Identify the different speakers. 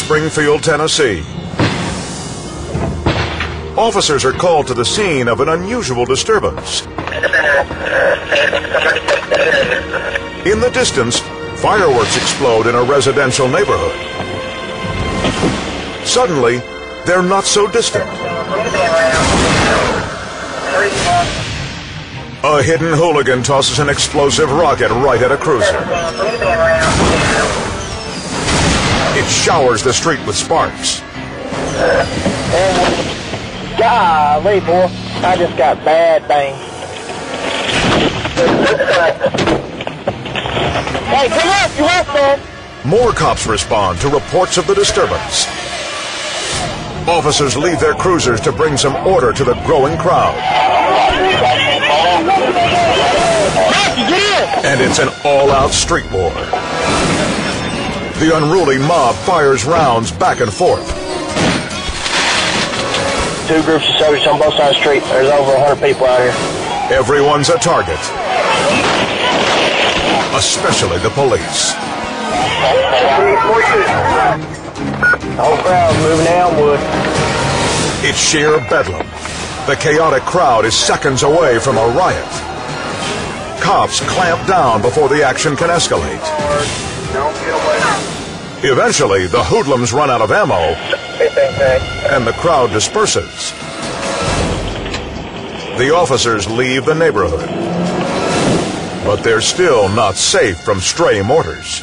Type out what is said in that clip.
Speaker 1: Springfield, Tennessee. Officers are called to the scene of an unusual disturbance. In the distance, fireworks explode in a residential neighborhood. Suddenly, they're not so distant. A hidden hooligan tosses an explosive rocket right at a cruiser. It showers the street with sparks.
Speaker 2: Golly, boy, I just got bad things. Hey, come up, you have to.
Speaker 1: More cops respond to reports of the disturbance. Officers leave their cruisers to bring some order to the growing crowd. And it's an all-out street war. The unruly mob fires rounds back and forth.
Speaker 2: Two groups of soldiers on both sides of the street. There's over 100 people out here.
Speaker 1: Everyone's a target. Especially the police.
Speaker 2: The whole crowd's moving to Elmwood.
Speaker 1: It's sheer bedlam. The chaotic crowd is seconds away from a riot. Cops clamp down before the action can escalate. Eventually, the hoodlums run out of ammo, and the crowd disperses. The officers leave the neighborhood, but they're still not safe from stray mortars.